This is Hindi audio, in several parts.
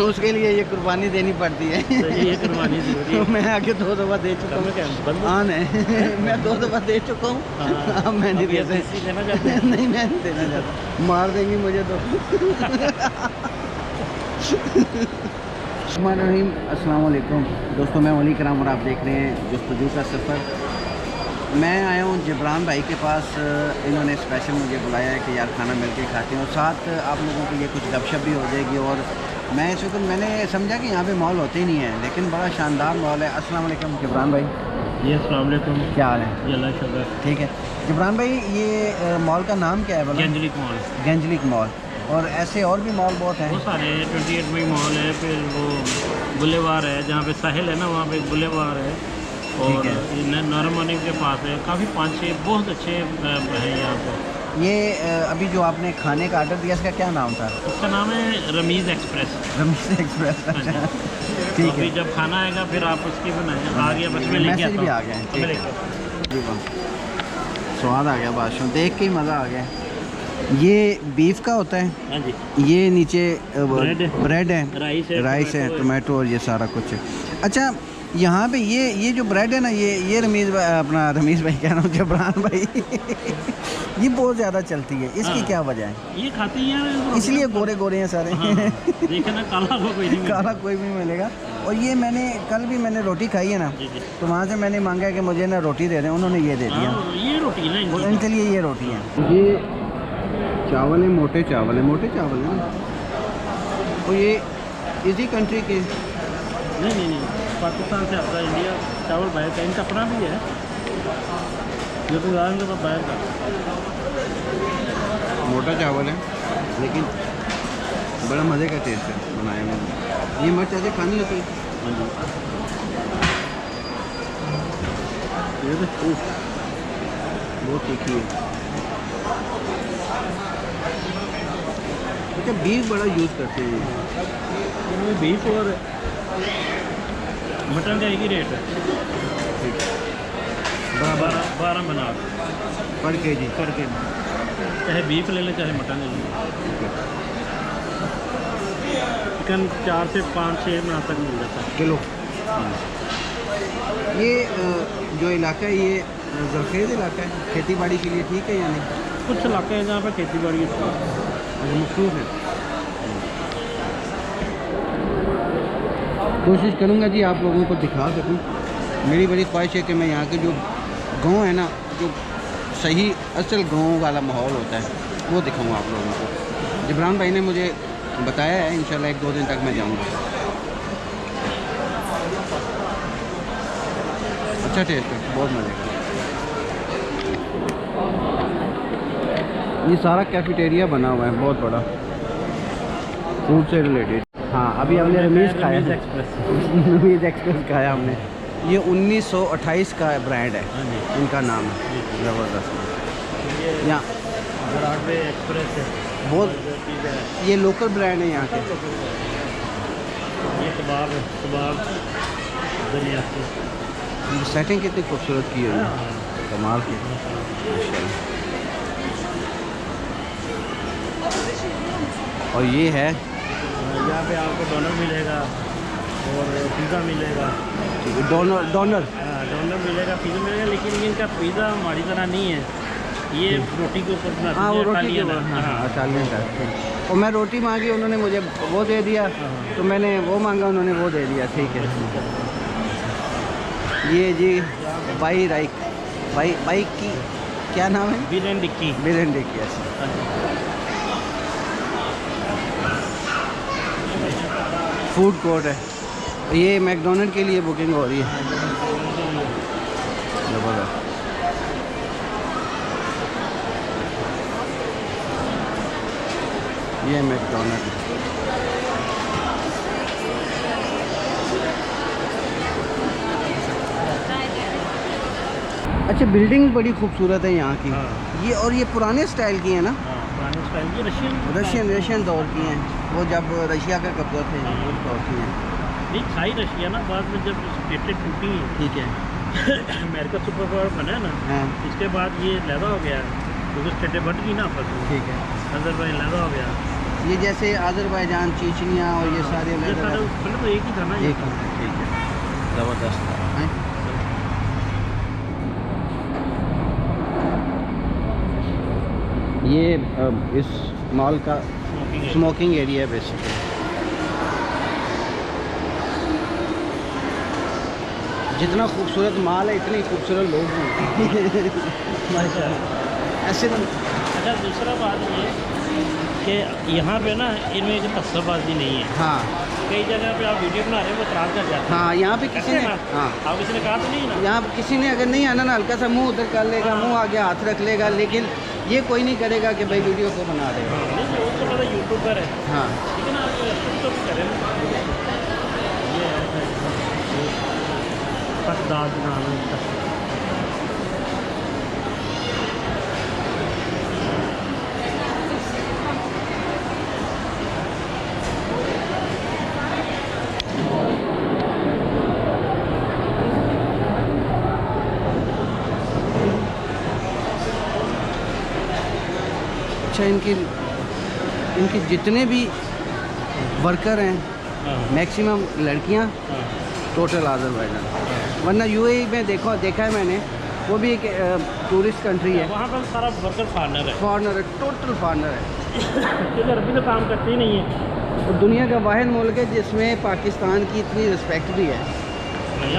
उसके लिए ये कुर्बानी देनी पड़ती है। ये कुर्बानी जरूरी है। मैं आगे 2 दफ़ा दे चुका हूँ। हाँ नहीं मैं 2 दफ़ा दे चुका हूँ। अब मैं नहीं देना चाहता। नहीं मैं नहीं देना चाहता, मार देंगी मुझे तो। अस्सलाम वालेकुम दोस्तों, मैं वली कराम और आप देख रहे हैं जस्तजू का सफ़र। मैं आया हूँ जिब्रान भाई के पास। इन्होंने स्पेशल मुझे बुलाया है कि यार खाना मिल के खाते हैं और साथ आप लोगों को ये कुछ गपशप भी हो जाएगी। और मैं इस वक्त मैंने समझा कि यहाँ पे मॉल होते ही नहीं है, लेकिन बड़ा शानदार मॉल है। अस्सलाम वालेकुम जिब्रान भाई। जी अस्सलाम वालेकुम, क्या हाल है? जी अल्लाह शुक्र। ठीक है जिब्रान भाई, ये मॉल का नाम क्या है बोला? गेंजलिक मॉल। गेंजलिक मॉल। और ऐसे और भी मॉल बहुत हैं? बहुत सारे 28 मई मॉल है, फिर वो बुलेवार है जहाँ पे साहिल है ना, वहाँ पे बुलेवार है। और नॉर्मनी के पास है, काफ़ी 5-6 बहुत अच्छे हैं यहाँ पे। ये अभी जो आपने खाने का आर्डर दिया इसका क्या नाम था? उसका नाम है रमीज़ एक्सप्रेस। रमीज़ एक्सप्रेस, अच्छा ठीक है। जब खाना आएगा फिर आप उसकी बनाएं। आ गया बस, मैं मैसेज भी आ गया है। स्वाद आ गया बादशाह, देख के ही मज़ा आ गया। ये बीफ का होता है? हाँ जी। ये नीचे ब्रेड है, राइस है, टोमेटो और ये सारा कुछ है। अच्छा यहाँ पे ये जो ब्रेड है ना, ये रमीज़ भाई, अपना रमीज़ भाई कह रहा हूँ, जबरान भाई ये बहुत ज़्यादा चलती है, इसकी क्या वजह है? ये खाती है इसलिए गोरे गोरे हैं सारे। देखे ना, काला कोई नहीं काला कोई भी मिलेगा। और ये कल भी मैंने रोटी खाई है ना, तो वहाँ से मैंने मांगा कि मुझे ना रोटी दे दें, उन्होंने ये दे दिया। ये रोटी ना इनके लिए ये रोटी है। ये चावल है, मोटे चावल है ना। और ये इसी कंट्री के? नहीं, पाकिस्तान से आता है, इंडिया चावल बाहर का, इनका अपना भी है, जो तो बाहर का मोटा चावल है, लेकिन बड़ा मज़े का टेस्ट है बनाया मैंने। ये मिर्च ऐसे खानी होती है? ये तो बहुत तीखी है। अच्छा बीफ बड़ा यूज़ करते हैं? बीफ और मटन का एक ही रेट है, 12 बना पर केजी, चाहे बीफ ले लें चाहे मटन ले लें। चिकन 4 से 5-6 बना तक मिल जाता है किलो। ये जो इलाका है ये ज़रख़ेज़ इलाका है, खेती बाड़ी के लिए ठीक है या नहीं? कुछ इलाके हैं जहाँ पर खेती बाड़ी मखसूस है। कोशिश करूँगा जी आप लोगों को दिखा सकूँ। मेरी बड़ी ख्वाहिश है कि मैं यहाँ के जो गांव है ना, जो सही असल गांव वाला माहौल होता है, वो दिखाऊँ आप लोगों को। जिब्रान भाई ने मुझे बताया है, इंशाल्लाह 1-2 दिन तक मैं जाऊँगा। अच्छा टेस्ट है, बहुत मज़े का। ये सारा कैफेटेरिया बना हुआ है बहुत बड़ा, फूड से रिलेटेड। हाँ अभी हमने रमीज़ खाया, रमीज़ एक्सप्रेस खाया हमने। ये 1928 का ब्रांड है, इनका नाम है, ज़बरदस्त। यहाँ ब्रॉडवे एक्सप्रेस है, बहुत ये लोकल ब्रांड है यहाँ के। ये कबाब दुनिया की सेटिंग कितनी खूबसूरत की है, कमाल की। और ये है यहाँ पे आपको डोनर मिलेगा और पिज़्ज़ा मिलेगा। डोनर मिलेगा, पिज़्ज़ा मिलेगा, लेकिन इनका पिज़्ज़ा हमारी तरह नहीं है, ये रोटी के ऊपर बनाते हैं। हाँ वो रोटी के ऊपर, हाँ इटालियन टाइप। और मैं रोटी मांगी, उन्होंने मुझे वो दे दिया, तो मैंने वो मांगा, उन्होंने वो दे दिया। ठीक है। ये जी बाई की क्या नाम है? बिरयानी टिक्की। फूड कोर्ट है, ये मैकडोनल्ड के लिए बुकिंग हो रही है। ज़बरदस्त। ये मैकडोनल्ड। अच्छा बिल्डिंग बड़ी खूबसूरत है यहाँ की। ये और ये पुराने स्टाइल की है ना? पुराने स्टाइल की रशियन दौर की हैं, वो जब रशिया का कब्जा थे उस दौर की हैं। नहीं खाई रशिया ना, बाद में जब स्टेटें टूटी। ठीक है। अमेरिका सुपर पावर बना है ना, हाँ। इसके बाद ये लहदा हो गया, क्योंकि स्टेटें बढ़ गई ना आपस में। ठीक है। अजरबैजान लहदा हो गया, ये जैसे आज़रबाईजान, चीचनिया और ये सारे ये अलग सारे अलग पहले तो एक ही था ना ये। एक है, ठीक है, ज़बरदस्त है। ये इस मॉल का स्मोकिंग है। स्मोकिंग एरिया है बेसिकली। जितना खूबसूरत माल है इतने खूबसूरत लोग हैं। माशाल्लाह। ऐसे तो अच्छा दूसरा बात ये कि यहाँ पे ना इनमें एक तस्सबाजी नहीं है। हाँ कई जगह पे आप वीडियो बना रहे हो वो खराब कर जाते हैं। हाँ, यहाँ पे किसी ने, हाँ आप किसी ने कहा तो नहीं ना। यहाँ पे किसी ने अगर नहीं आना ना, हल्का सा मुंह उधर कर लेगा, मुंह आगे हाथ रख लेगा, लेकिन ये कोई नहीं करेगा कि भाई वीडियो को बना रहे हो। हाँ, नहीं वो तो पता यूट्यूबर है, हाँ लेकिन आप रेस्टोरेंट तो भी करें ना। ये है फकदाद नाम है इसका। अच्छा, इनकी जितने भी वर्कर हैं हाँ मैक्सिमम लड़कियां, हाँ टोटल आज़रबाईजान। वरना यूएई में देखा है मैंने, वो भी एक टूरिस्ट कंट्री है, वहाँ पर सारा वर्कर फॉरनर है। फॉरनर है, टोटल फॉरनर है। इधर भी तो काम करते ही नहीं है। और दुनिया का वाहिद मुल्क है जिसमें पाकिस्तान की इतनी रिस्पेक्ट भी है।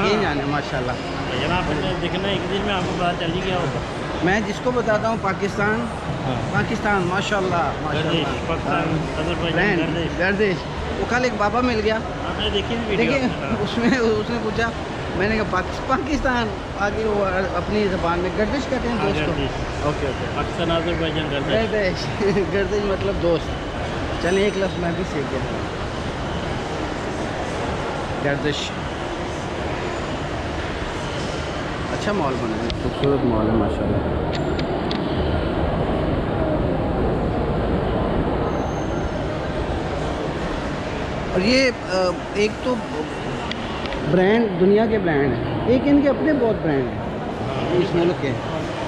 ये जाने माशाल्लाह। जनाब देखना एक दिन में आपको पता चल ही गया होगा। मैं जिसको बताता हूँ पाकिस्तान, हाँ पाकिस्तान माशाल्लाह माशाल्लाह, पाकिस्तान, अज़रबैजान, ब्रांड गर्दिश। वो कल एक बाबा मिल गया, आपने देखी भी वीडियो। देखिए उसमें उसने पूछा, मैंने कहा पाकिस्तान, आगे वो अपनी ज़बान में गर्दिश कहते हैं हाँ, दोस्त को। गर्दिश। ओके ओके, पाकिस्तान अज़रबैजान गर्दिश। गर्दिश गर्दिश मतलब दोस्त। चलिए एक लफ्ज़ मैं भी सीख गया, गर्दिश। अच्छा मॉल बना है, खूबसूरत मॉल है माशाल्लाह। और ये एक तो ब्रांड, दुनिया के ब्रांड हैं, एक इनके अपने बहुत ब्रांड हैं इस मुल्क के,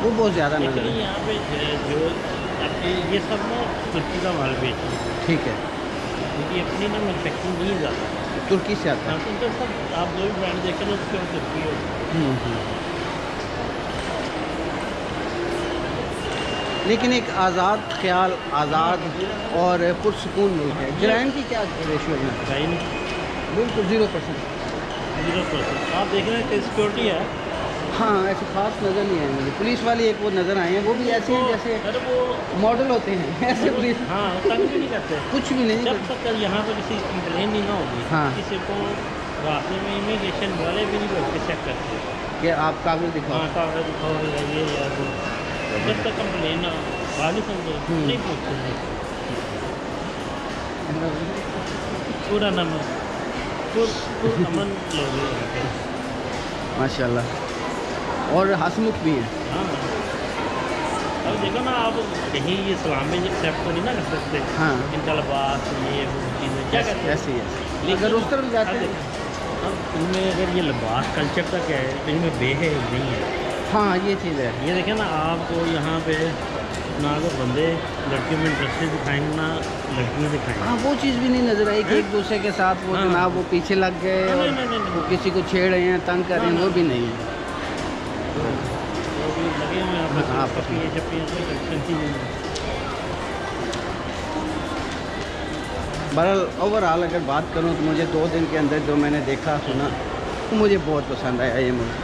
वो बहुत ज़्यादा नजर एक्चुअली है। यहाँ पे जो आपके ये सब ना तुर्की का माल बेचते हैं, ठीक है, क्योंकि अपनी ना मैनुफैक्चरिंग नहीं ज़्यादा। तुर्की से आता है। तो सब आप जो भी ब्रांड देखें ना उसके तुर्की हो। लेकिन एक आज़ाद ख्याल, आज़ाद और पुरसकून मुल्क है। जराइम की क्या रेशियो है? भाई नहीं बिल्कुल 0%। 0%। आप देख रहे हैं कि सिक्योरिटी है। हाँ, ऐसे खास नज़र नहीं आए मुझे। पुलिस वाले एक वो नज़र आए हैं, वो भी ऐसे हैं जैसे अरे वो मॉडल होते हैं, ऐसे पुलिस हाँ तंग भी नहीं करते। कुछ भी नहीं जब तक यहाँ पर किसी कंप्लेन नहीं ना होगी, हाँ। किसी को रास्ते में इमिग्रेशन वाले भी नहीं रोक के चेक करते। कि आप कागज दिखाओ। हाँ कागज दिखाओ ये या वो, जब तक कंप्लेन ना वाली समझो नहीं पूछते हैं। पूरा नमन अमन लोग हैं यहाँ पे। माशाल्लाह, और हंसमुख भी हैं। हाँ अब देखो ना, आप कहीं ये सलाम में एक्सेप्ट तो नहीं ना कर सकते। हाँ। इनका लिबास ये वो चीज़ें क्या कहते हैं। ऐसे ही है, अगर उस तरफ जाते हैं। अब इनमें अगर ये लिबास कल्चर का क्या है, इनमें बेहद नहीं है। हाँ, ये चीज़ है। ये देखें ना, आपको यहाँ पे ना तो बंदे लड़कियों में इंटरेस्टेड दिखाएंगे ना लड़कियाँ दिखाएंगे। हाँ, वो चीज़ भी नहीं नज़र आई कि एक दूसरे के साथ वो हाँ। जनाब वो पीछे लग गए नहीं, और नहीं, नहीं, नहीं। वो किसी को छेड़ रहे हैं, तंग कर रहे हैं, ना, वो भी नहीं है। वो भी लगे हुए हैं हाँ, आप पपिए छपिए से टेंशन नहीं है। बहरहाल ओवरऑल अगर बात करूँ तो मुझे 2 दिन के अंदर जो मैंने देखा सुना तो मुझे बहुत पसंद आया। ये मुल्क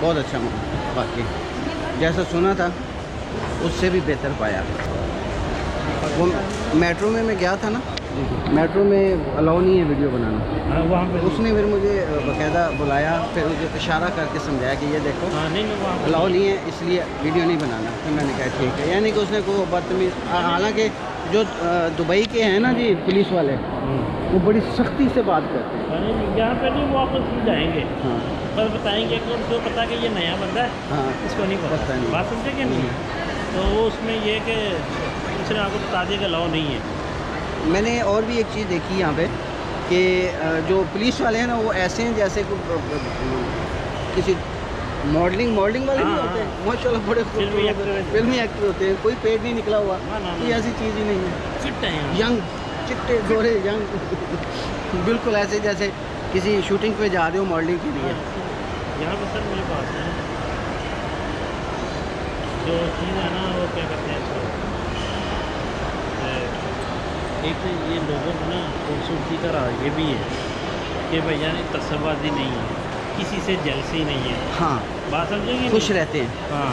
बहुत अच्छा मुल्क, बाकी जैसा सुना था उससे भी बेहतर पाया। वो मेट्रो में मैं गया था ना, मेट्रो में अलाउ नहीं है वीडियो बनाना। हाँ वहाँ पे उसने फिर मुझे बाकायदा बुलाया, फिर मुझे इशारा करके समझाया कि ये देखो हाँ नहीं नहीं वहाँ अलाउ नहीं है, इसलिए वीडियो नहीं बनाना। फिर मैंने कहा ठीक है, यानी कि उसने को बदतमीज़, हालांकि जो दुबई के हैं ना जी पुलिस वाले, वो बड़ी सख्ती से बात करते हैं। यहाँ पे नहीं, वो आपको समझाएंगे, हाँ बस बताएंगे कि उनको पता कि ये नया बंदा है, हाँ, इसको नहीं पता पता। नहीं। बात समझे कि नहीं? तो वो उसमें ये कि उसने आपको बता दिया कि अलाउ नहीं है। मैंने और भी एक चीज़ देखी यहाँ पे कि जो पुलिस वाले हैं ना, वो ऐसे हैं जैसे किसी मॉडलिंग वाले भी हाँ, होते हाँ। हैं माशाल्लाह, बड़े फिल्मी एक्टर हैं। फिल्मी एक्टर होते हैं, कोई पेड नहीं निकला हुआ, ना, ना, कोई ना। ऐसी चीज़ ही नहीं है। फिट है यहाँ। यंग चिट्टे गोरे यंग बिल्कुल ऐसे जैसे किसी शूटिंग पे जा रहे हो मॉडलिंग के लिए। यहाँ पर सर मेरे पास है जो चीज़ है ना, वो क्या कहते हैं इसको, एक तो ये लोगों को ना खूबसूरती का राज ये भी है कि भैया तस्सबाजी नहीं है, किसी से जलसी नहीं है। हाँ, बात समझेंगे, खुश रहते हैं। हाँ,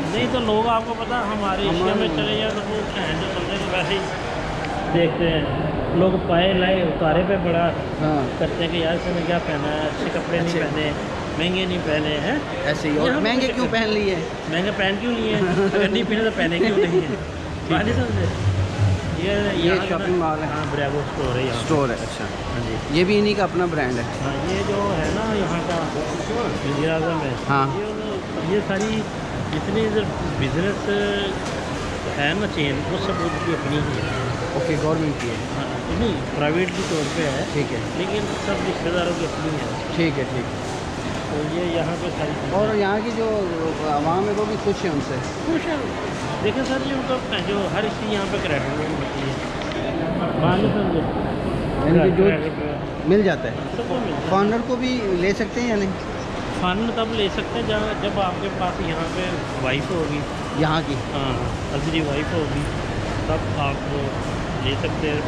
नहीं तो लोग आपको पता हमारे एशिया में चले जाए तो वो जो बंदे को वैसे ही देखते हैं लोग, पाए लाए उतारे पे बड़ा हाँ करते हैं कि यार इसने क्या पहना है, अच्छे कपड़े नहीं पहने, महंगे नहीं पहने हैं। ऐसे ही। और महंगे क्यों पहन लिए? महंगे पहन क्यों लिए हैं? अगर नहीं पहने तो पहने क्यों नहीं है? बात नहीं समझे? ये शॉपिंग मॉल है। हाँ, ब्रेवो स्टोर है यहाँ। स्टोर है, अच्छा। हाँ जी। ये भी इन्हीं का अपना ब्रांड है। हाँ, ये जो है ना यहाँ का वज़ीर आज़म है। हाँ। ये सारी जितनी इधर बिजनेस है ना चेन, वो सब उसकी अपनी ही है। ओके, गवर्नमेंट की है। हाँ, नहीं प्राइवेट की तौर पे है, ठीक है, लेकिन सब रिश्तेदारों की अपनी है। ठीक है, ठीक है। तो ये यहाँ पे सारी चीज़ें- और यहाँ की जो आवाम है वो भी खुश है उनसे। खुश है। देखिए सर जी, उनका जो हर चीज़ यहाँ पे क्रेडिट में मिलती है। मान लो समझे, यानी कि जो credit पे मिल जाता है। सबको मिलता है। फॉरनर को भी ले सकते हैं या नहीं? फंड तब ले सकते हैं जब आपके पास यहाँ पे वाइफ होगी, यहाँ की? हाँ अजरी वाइफ होगी, तब आप ले सकते हैं।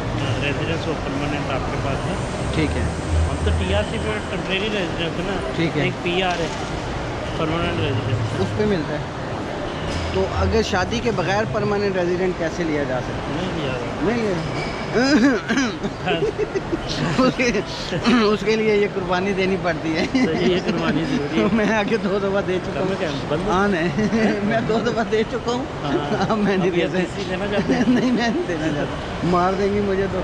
रेजिडेंस और परमानेंट आपके पास है। ठीक है, हम तो TRC पे टेम्परेरी रेजिडेंस है ना, ठीक है। एक PR है परमानेंट रेजिडेंस। उस पे मिलता है। तो अगर शादी के बगैर परमानेंट रेजिडेंट कैसे लिया जा सकता है? नहीं दिया जाता। नहीं उसके लिए ये कुर्बानी देनी पड़ती है। तो ये कुर्बानी जरूरी है। मैं आगे 2 दफ़ा दे चुका हूँ। हाँ नहीं, मैं 2 दफ़ा दे चुका हूँ। हाँ, अब मैं नहीं अभी दे आप तीसरी देना चाहते हैं? नहीं, मैं नहीं देना चाहता। मार देंगी मुझे तो।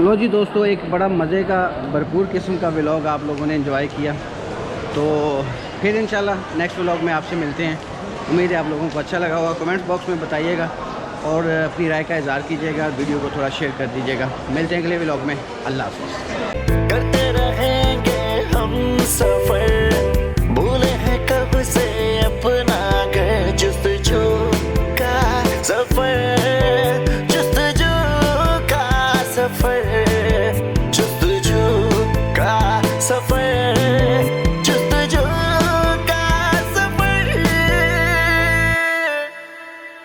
लो जी दोस्तों, एक बड़ा मज़े का भरपूर किस्म का व्लॉग आप लोगों ने एंजॉय किया। तो फिर इंशाल्लाह नेक्स्ट व्लॉग में आपसे मिलते हैं। उम्मीद है आप लोगों को अच्छा लगा होगा। कमेंट्स बॉक्स में बताइएगा और अपनी राय का इज़हार कीजिएगा। वीडियो को थोड़ा शेयर कर दीजिएगा। मिलते हैं अगले व्लॉग में। अल्लाह हाफ़िज़। करते रहेंगे हम सफर, भूले हैं कब से अपना घर, जुस्तजू का सफर, जुस्तजू का सफर।